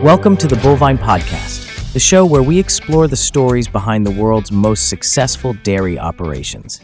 Welcome to the Bovine Podcast, the show where we explore the stories behind the world's most successful dairy operations.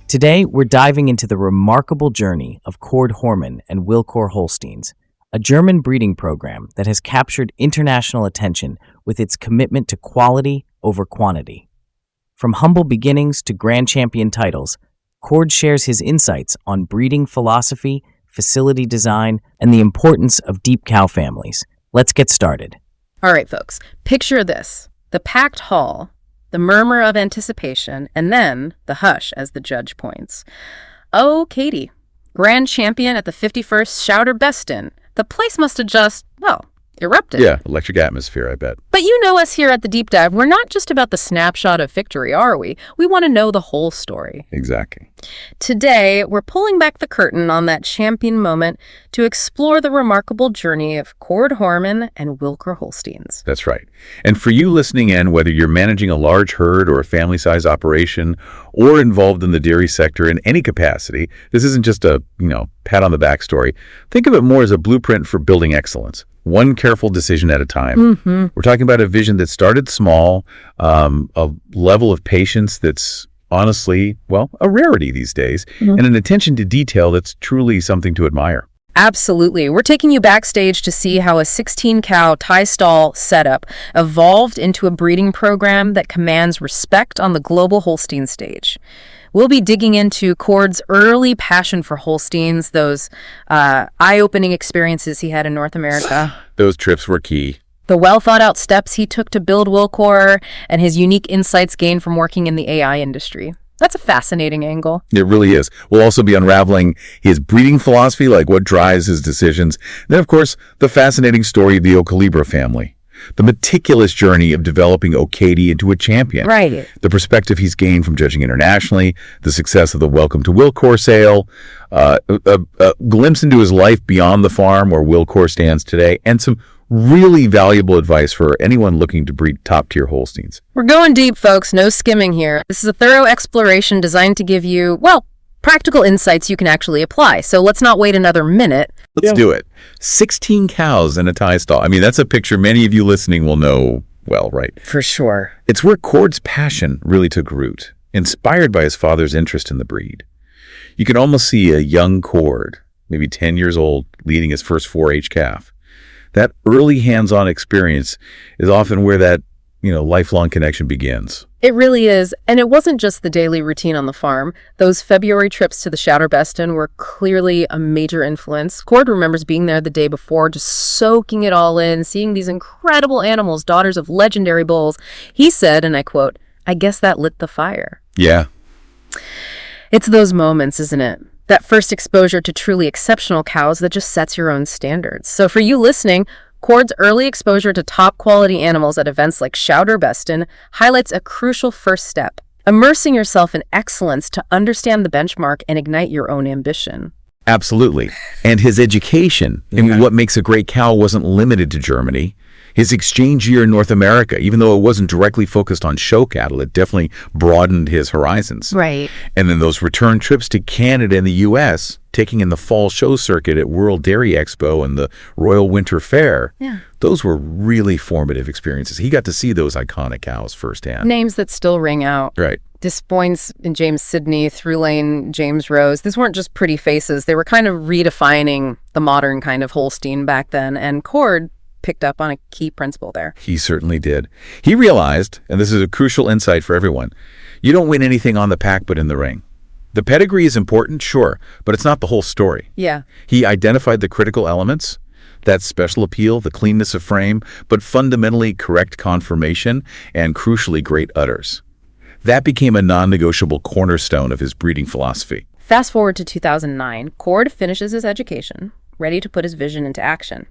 Today, we're diving into the remarkable journey of Hormann and Wilcor Holsteins, a German breeding program that has captured international attention with its commitment to quality over quantity. From humble beginnings to grand champion titles, Cord shares his insights on breeding philosophy, facility design, and the importance of deep cow families. Let's get started. All right, folks, picture this. The packed hall, the murmur of anticipation, and then the hush as the judge points. O Katy, grand champion at the 51st Schau der Besten. The place must have just, erupted. Yeah, electric atmosphere, I bet. But you know us here at The Deep Dive, we're not just about the snapshot of victory, are we? We want to know the whole story. Exactly. Today, we're pulling back the curtain on that champion moment to explore the remarkable journey of Hormann and Wilcor Holsteins. That's right. And for you listening in, whether you're managing a large herd or a family-size operation or involved in the dairy sector in any capacity, this isn't just a, pat on the back story. Think of it more as a blueprint for building excellence. One careful decision at a time. Mm-hmm. We're talking about a vision that started small, a level of patience that's honestly, a rarity these days, and an attention to detail that's truly something to admire. Absolutely. We're taking you backstage to see how a 16-cow tie stall setup evolved into a breeding program that commands respect on the global Holstein stage. We'll be digging into Cord's early passion for Holsteins, those eye-opening experiences he had in North America. Those trips were key. The well-thought-out steps he took to build Wilcor, and his unique insights gained from working in the AI industry. That's a fascinating angle. It really is. We'll also be unraveling his breeding philosophy, like what drives his decisions. Then, of course, the fascinating story of the O Katy family. The meticulous journey of developing O Katy into a champion. Right. The perspective he's gained from judging internationally, the success of the Welcome to Wilcor sale, a glimpse into his life beyond the farm where Wilcor stands today, and some really valuable advice for anyone looking to breed top-tier Holsteins. We're going deep, folks. No skimming here. This is a thorough exploration designed to give you, practical insights you can actually apply. So let's not wait another minute. Let's do it. 16 cows in a tie stall. I mean, that's a picture many of you listening will know well, right? For sure. It's where Cord's passion really took root, inspired by his father's interest in the breed. You can almost see a young Cord, maybe 10 years old, leading his first 4-H calf. That early hands-on experience is often where that, lifelong connection begins. It really is. And it wasn't just the daily routine on the farm. Those February trips to the Schau der Besten were clearly a major influence. Cord remembers being there the day before, just soaking it all in, seeing these incredible animals, daughters of legendary bulls. He said, and I quote, "I guess that lit the fire." Yeah. It's those moments, isn't it? That first exposure to truly exceptional cows that just sets your own standards. So for you listening, Cord's early exposure to top-quality animals at events like Schau der Besten highlights a crucial first step, immersing yourself in excellence to understand the benchmark and ignite your own ambition. Absolutely. And his education in what makes a great cow wasn't limited to Germany. His exchange year in North America, even though it wasn't directly focused on show cattle, it definitely broadened his horizons. Right. And then those return trips to Canada and the U.S., taking in the fall show circuit at World Dairy Expo and the Royal Winter Fair, those were really formative experiences. He got to see those iconic cows firsthand. Names that still ring out. Right. Dispoints in James Sidney, Through Lane, James Rose. These weren't just pretty faces. They were kind of redefining the modern kind of Holstein back then. And Cord picked up on a key principle there. He certainly did. He realized, and this is a crucial insight for everyone, you don't win anything on the pack but in the ring. The pedigree is important, sure, but it's not the whole story. Yeah. He identified the critical elements, that special appeal, the cleanness of frame, but fundamentally correct conformation, and crucially great udders. That became a non-negotiable cornerstone of his breeding philosophy. Fast forward to 2009, Cord finishes his education, ready to put his vision into action.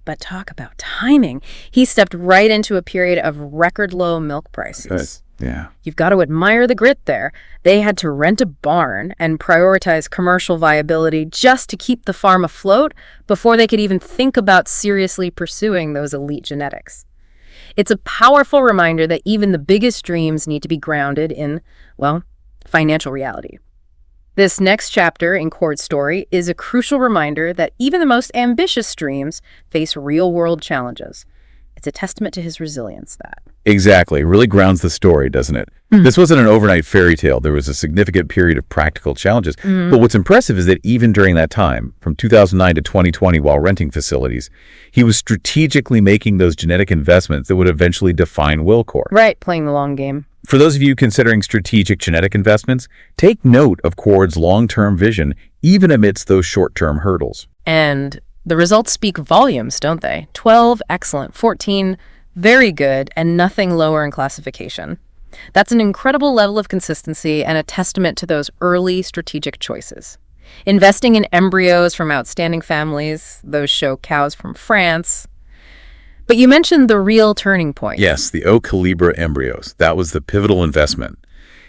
But talk about timing. He stepped right into a period of record low milk prices. Yeah. You've got to admire the grit there. They had to rent a barn and prioritize commercial viability just to keep the farm afloat before they could even think about seriously pursuing those elite genetics. It's a powerful reminder that even the biggest dreams need to be grounded in, well, financial reality. This next chapter in Cord's story is a crucial reminder that even the most ambitious dreams face real-world challenges. It's a testament to his resilience, that. Exactly. It really grounds the story, doesn't it? This wasn't an overnight fairy tale. There was a significant period of practical challenges. But what's impressive is that even during that time, from 2009 to 2020 while renting facilities, he was strategically making those genetic investments that would eventually define Wilcor. Right, playing the long game. For those of you considering strategic genetic investments, take note of Cord's long-term vision, even amidst those short-term hurdles. And the results speak volumes, don't they? 12, excellent. 14, very good, and nothing lower in classification. That's an incredible level of consistency and a testament to those early strategic choices. Investing in embryos from outstanding families, those show cows from France. But you mentioned the real turning point. Yes, the O Calibra embryos. That was the pivotal investment.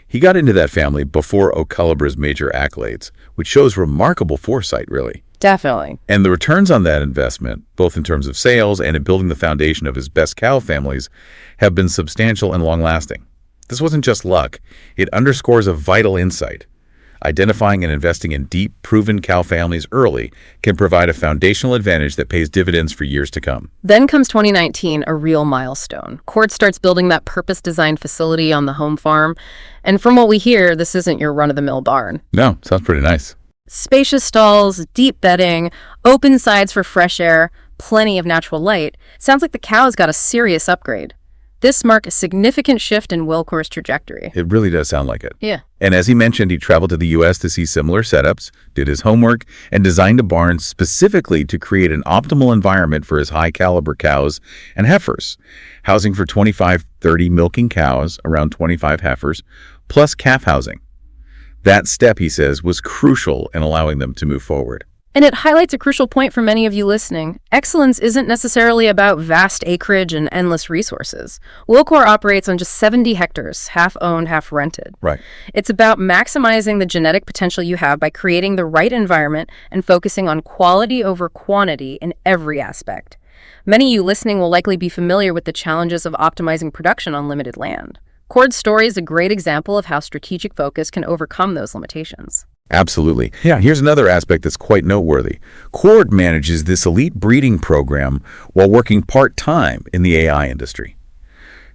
He got into that family before O Calibra's major accolades, which shows remarkable foresight, really. Definitely. And the returns on that investment, both in terms of sales and in building the foundation of his best cow families, have been substantial and long-lasting. This wasn't just luck. It underscores a vital insight. Identifying and investing in deep, proven cow families early can provide a foundational advantage that pays dividends for years to come. Then comes 2019, a real milestone. Cord starts building that purpose-designed facility on the home farm. And from what we hear, this isn't your run-of-the-mill barn. No, sounds pretty nice. Spacious stalls, deep bedding, open sides for fresh air, plenty of natural light. Sounds like the cows got a serious upgrade. This marked a significant shift in Wilcor's trajectory. It really does sound like it. Yeah. And as he mentioned, he traveled to the U.S. to see similar setups, did his homework, and designed a barn specifically to create an optimal environment for his high-caliber cows and heifers, housing for 25-30 milking cows, around 25 heifers, plus calf housing. That step, he says, was crucial in allowing them to move forward. And it highlights a crucial point for many of you listening. Excellence isn't necessarily about vast acreage and endless resources. Wilcor operates on just 70 hectares, half owned, half rented. Right. It's about maximizing the genetic potential you have by creating the right environment and focusing on quality over quantity in every aspect. Many of you listening will likely be familiar with the challenges of optimizing production on limited land. Cord's story is a great example of how strategic focus can overcome those limitations. Absolutely. Yeah, here's another aspect that's quite noteworthy. Cord manages this elite breeding program while working part-time in the AI industry.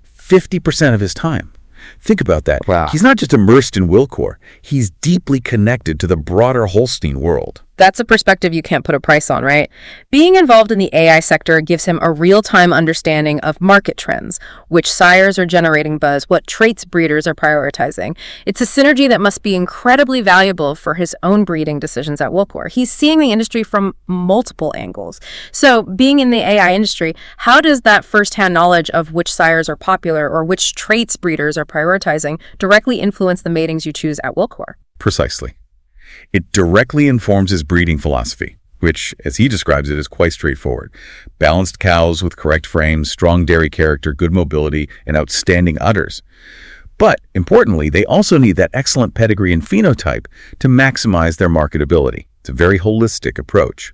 50% of his time. Think about that. Wow. He's not just immersed in Wilcor. He's deeply connected to the broader Holstein world. That's a perspective you can't put a price on, right? Being involved in the AI sector gives him a real-time understanding of market trends, which sires are generating buzz, what traits breeders are prioritizing. It's a synergy that must be incredibly valuable for his own breeding decisions at Wilcor. He's seeing the industry from multiple angles. So, being in the AI industry, how does that first-hand knowledge of which sires are popular or which traits breeders are prioritizing directly influence the matings you choose at Wilcor? Precisely. It directly informs his breeding philosophy, which, as he describes it, is quite straightforward. Balanced cows with correct frames, strong dairy character, good mobility, and outstanding udders. But, importantly, they also need that excellent pedigree and phenotype to maximize their marketability. It's a very holistic approach.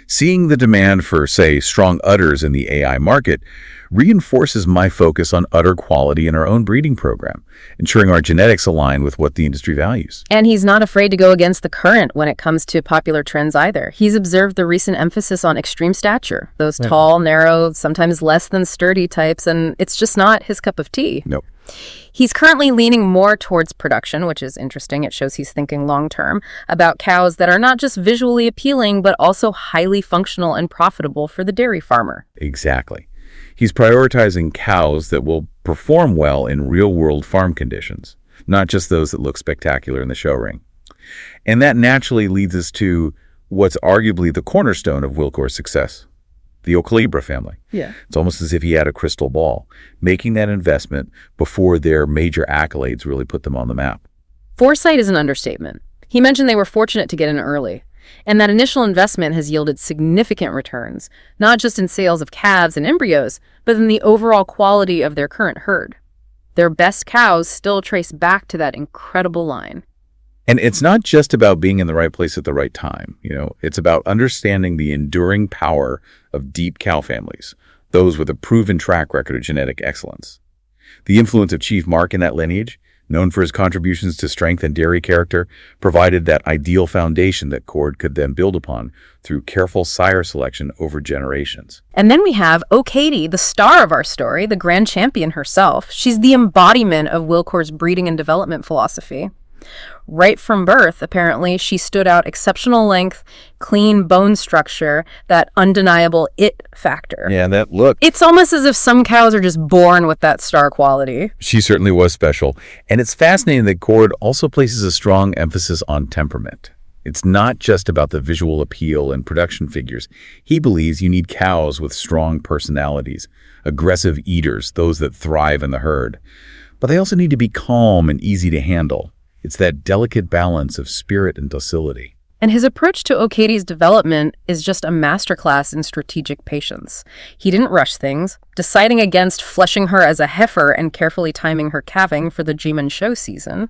Seeing the demand for, say, strong udders in the AI market reinforces my focus on udder quality in our own breeding program, ensuring our genetics align with what the industry values. And he's not afraid to go against the current when it comes to popular trends either. He's observed the recent emphasis on extreme stature, those tall, narrow, sometimes less than sturdy types, and it's just not his cup of tea. Nope. He's currently leaning more towards production, which is interesting. It shows he's thinking long-term about cows that are not just visually appealing, but also highly functional and profitable for the dairy farmer. Exactly. He's prioritizing cows that will perform well in real-world farm conditions, not just those that look spectacular in the show ring. And that naturally leads us to what's arguably the cornerstone of Wilcor's success, the O Calibra family. Yeah. It's almost as if he had a crystal ball, making that investment before their major accolades really put them on the map. Foresight is an understatement. He mentioned they were fortunate to get in early, and that initial investment has yielded significant returns, not just in sales of calves and embryos, but in the overall quality of their current herd. Their best cows still trace back to that incredible line. And it's not just about being in the right place at the right time. It's about understanding the enduring power of deep cow families, those with a proven track record of genetic excellence. The influence of Chief Mark in that lineage, known for his contributions to strength and dairy character, provided that ideal foundation that Cord could then build upon through careful sire selection over generations. And then we have O Katy, the star of our story, the grand champion herself. She's the embodiment of Wilcor's breeding and development philosophy. Right from birth, apparently, she stood out exceptional length, clean bone structure, that undeniable it factor. Yeah, that look. It's almost as if some cows are just born with that star quality. She certainly was special. And it's fascinating that Cord also places a strong emphasis on temperament. It's not just about the visual appeal and production figures. He believes you need cows with strong personalities, aggressive eaters, those that thrive in the herd. But they also need to be calm and easy to handle. It's that delicate balance of spirit and docility. And his approach to O Katy's development is just a masterclass in strategic patience. He didn't rush things, deciding against fleshing her as a heifer and carefully timing her calving for the G-Man show season.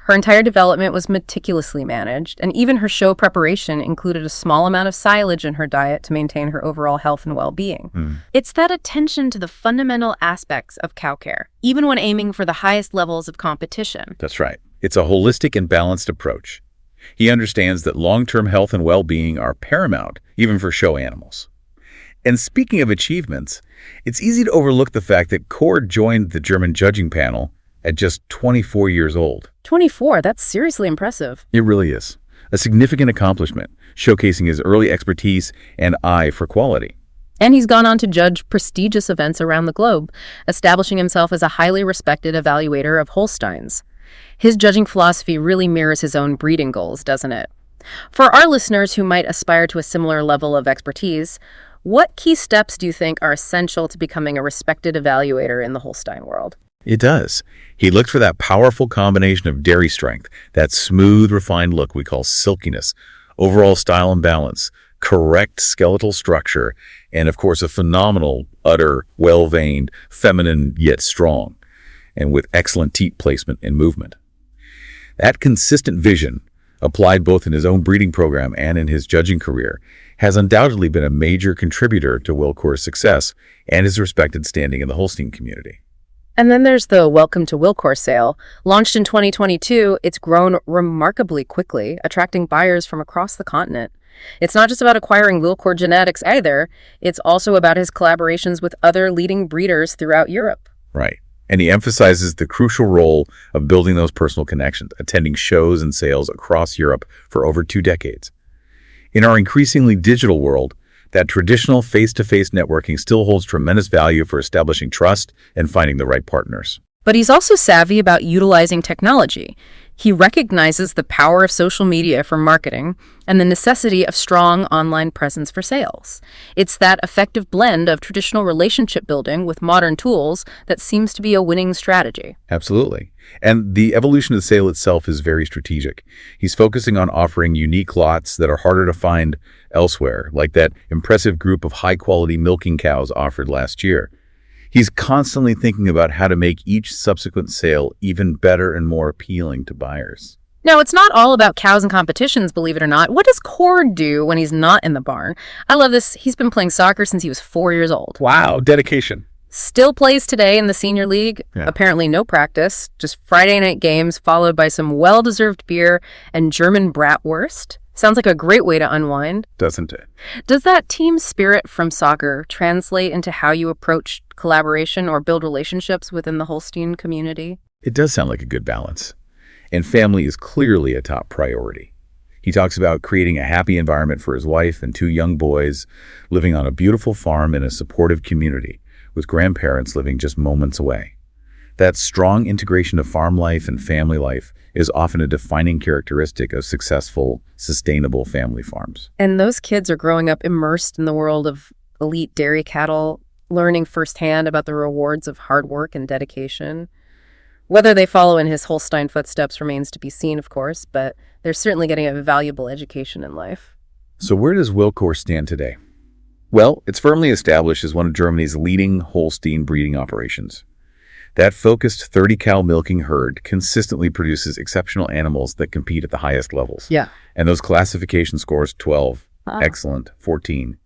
Her entire development was meticulously managed, and even her show preparation included a small amount of silage in her diet to maintain her overall health and well-being. It's that attention to the fundamental aspects of cow care, even when aiming for the highest levels of competition. That's right. It's a holistic and balanced approach. He understands that long-term health and well-being are paramount, even for show animals. And speaking of achievements, it's easy to overlook the fact that Cord joined the German judging panel at just 24 years old. 24, that's seriously impressive. It really is. A significant accomplishment, showcasing his early expertise and eye for quality. And he's gone on to judge prestigious events around the globe, establishing himself as a highly respected evaluator of Holsteins. His judging philosophy really mirrors his own breeding goals, doesn't it? For our listeners who might aspire to a similar level of expertise, what key steps do you think are essential to becoming a respected evaluator in the Holstein world? It does. He looked for that powerful combination of dairy strength, that smooth, refined look we call silkiness, overall style and balance, correct skeletal structure, and of course a phenomenal, utter, well-veined, feminine yet strong, and with excellent teat placement and movement. That consistent vision, applied both in his own breeding program and in his judging career, has undoubtedly been a major contributor to Wilcor's success and his respected standing in the Holstein community. And then there's the Welcome to Wilcor sale. Launched in 2022, it's grown remarkably quickly, attracting buyers from across the continent. It's not just about acquiring Wilcor genetics either, it's also about his collaborations with other leading breeders throughout Europe. Right. And he emphasizes the crucial role of building those personal connections, attending shows and sales across Europe for over 2 decades. In our increasingly digital world, that traditional face-to-face networking still holds tremendous value for establishing trust and finding the right partners. But he's also savvy about utilizing technology. He recognizes the power of social media for marketing and the necessity of strong online presence for sales. It's that effective blend of traditional relationship building with modern tools that seems to be a winning strategy. Absolutely. And the evolution of the sale itself is very strategic. He's focusing on offering unique lots that are harder to find elsewhere, like that impressive group of high-quality milking cows offered last year. He's constantly thinking about how to make each subsequent sale even better and more appealing to buyers. Now, it's not all about cows and competitions, believe it or not. What does Cord do when he's not in the barn? I love this. He's been playing soccer since he was 4 years old. Wow, dedication. Still plays today in the senior league. Yeah. Apparently no practice, just Friday night games followed by some well-deserved beer and German bratwurst. Sounds like a great way to unwind. Doesn't it? Does that team spirit from soccer translate into how you approach collaboration or build relationships within the Holstein community? It does sound like a good balance. And family is clearly a top priority. He talks about creating a happy environment for his wife and 2 young boys, living on a beautiful farm in a supportive community, with grandparents living just moments away. That strong integration of farm life and family life is often a defining characteristic of successful, sustainable family farms. And those kids are growing up immersed in the world of elite dairy cattle, learning firsthand about the rewards of hard work and dedication. Whether they follow in his Holstein footsteps remains to be seen, of course, but they're certainly getting a valuable education in life. So where does Wilcor stand today? Well, it's firmly established as one of Germany's leading Holstein breeding operations. That focused 30-cow milking herd consistently produces exceptional animals that compete at the highest levels. Yeah. And those classification scores, 12, excellent, 14,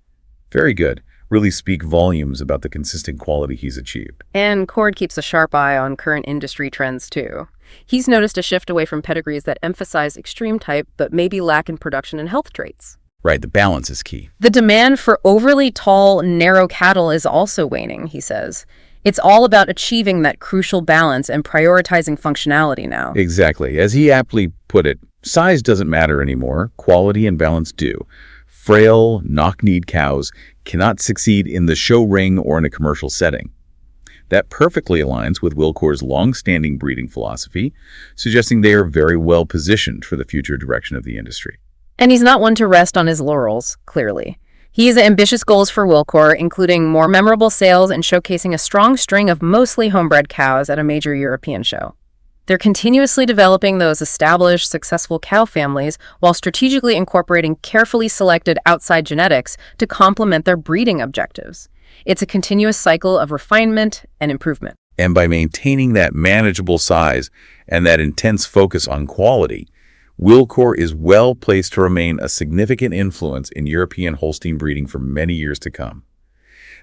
very good, really speak volumes about the consistent quality he's achieved. And Cord keeps a sharp eye on current industry trends, too. He's noticed a shift away from pedigrees that emphasize extreme type but maybe lack in production and health traits. Right, the balance is key. The demand for overly tall, narrow cattle is also waning, he says. It's all about achieving that crucial balance and prioritizing functionality now. Exactly. As he aptly put it, size doesn't matter anymore. Quality and balance do. Frail, knock-kneed cows cannot succeed in the show ring or in a commercial setting. That perfectly aligns with Wilcor's long-standing breeding philosophy, suggesting they are very well positioned for the future direction of the industry. And he's not one to rest on his laurels, clearly. He has ambitious goals for Wilcor, including more memorable sales and showcasing a strong string of mostly homebred cows at a major European show. They're continuously developing those established, successful cow families while strategically incorporating carefully selected outside genetics to complement their breeding objectives. It's a continuous cycle of refinement and improvement. And by maintaining that manageable size and that intense focus on quality, Wilcor is well placed to remain a significant influence in European Holstein breeding for many years to come.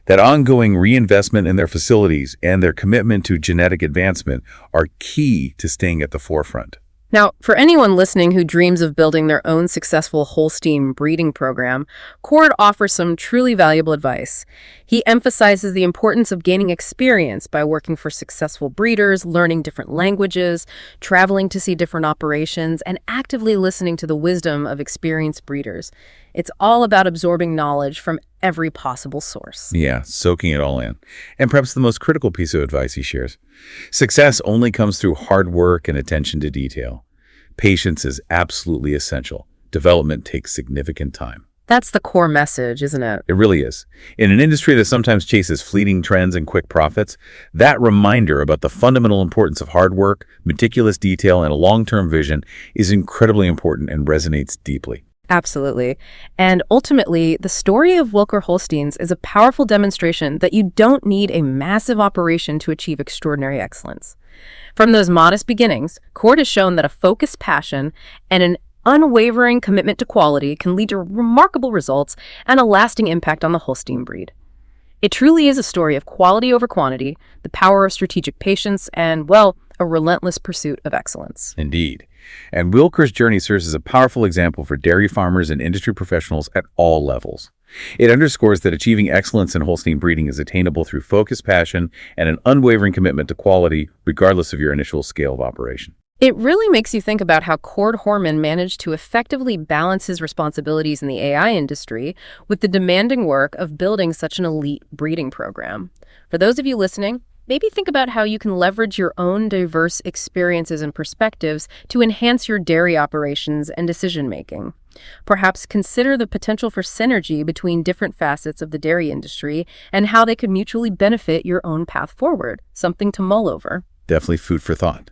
That ongoing reinvestment in their facilities and their commitment to genetic advancement are key to staying at the forefront. Now, for anyone listening who dreams of building their own successful Holstein breeding program, Cord offers some truly valuable advice. He emphasizes the importance of gaining experience by working for successful breeders, learning different languages, traveling to see different operations, and actively listening to the wisdom of experienced breeders. It's all about absorbing knowledge from every possible source. Yeah, soaking it all in. And perhaps the most critical piece of advice he shares: success only comes through hard work and attention to detail. Patience is absolutely essential. Development takes significant time. That's the core message, isn't it? It really is. In an industry that sometimes chases fleeting trends and quick profits, that reminder about the fundamental importance of hard work, meticulous detail, and a long-term vision is incredibly important and resonates deeply. Absolutely. And ultimately, the story of Wilcor Holsteins is a powerful demonstration that you don't need a massive operation to achieve extraordinary excellence. From those modest beginnings, Cord has shown that a focused passion and an unwavering commitment to quality can lead to remarkable results and a lasting impact on the Holstein breed. It truly is a story of quality over quantity, the power of strategic patience, and, well, a relentless pursuit of excellence. Indeed. And Wilcor's journey serves as a powerful example for dairy farmers and industry professionals at all levels. It underscores that achieving excellence in Holstein breeding is attainable through focused passion and an unwavering commitment to quality, regardless of your initial scale of operation. It really makes you think about how Cord Hormann managed to effectively balance his responsibilities in the AI industry with the demanding work of building such an elite breeding program. For those of you listening, maybe think about how you can leverage your own diverse experiences and perspectives to enhance your dairy operations and decision-making. Perhaps consider the potential for synergy between different facets of the dairy industry and how they could mutually benefit your own path forward, something to mull over. Definitely food for thought.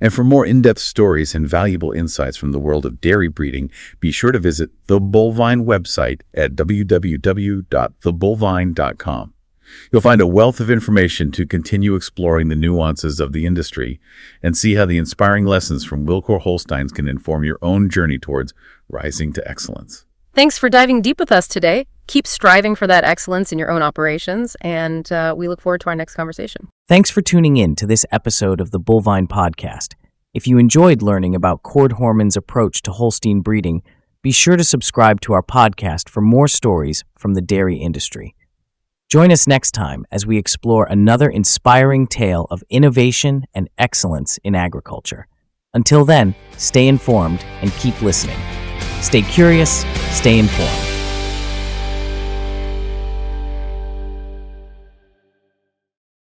And for more in-depth stories and valuable insights from the world of dairy breeding, be sure to visit the Bullvine website at www.thebullvine.com. You'll find a wealth of information to continue exploring the nuances of the industry and see how the inspiring lessons from Wilcor Holsteins can inform your own journey towards rising to excellence. Thanks for diving deep with us today. Keep striving for that excellence in your own operations, and we look forward to our next conversation. Thanks for tuning in to this episode of the Bullvine Podcast. If you enjoyed learning about Cord Hormann's approach to Holstein breeding, be sure to subscribe to our podcast for more stories from the dairy industry. Join us next time as we explore another inspiring tale of innovation and excellence in agriculture. Until then, stay informed and keep listening. Stay curious, stay informed.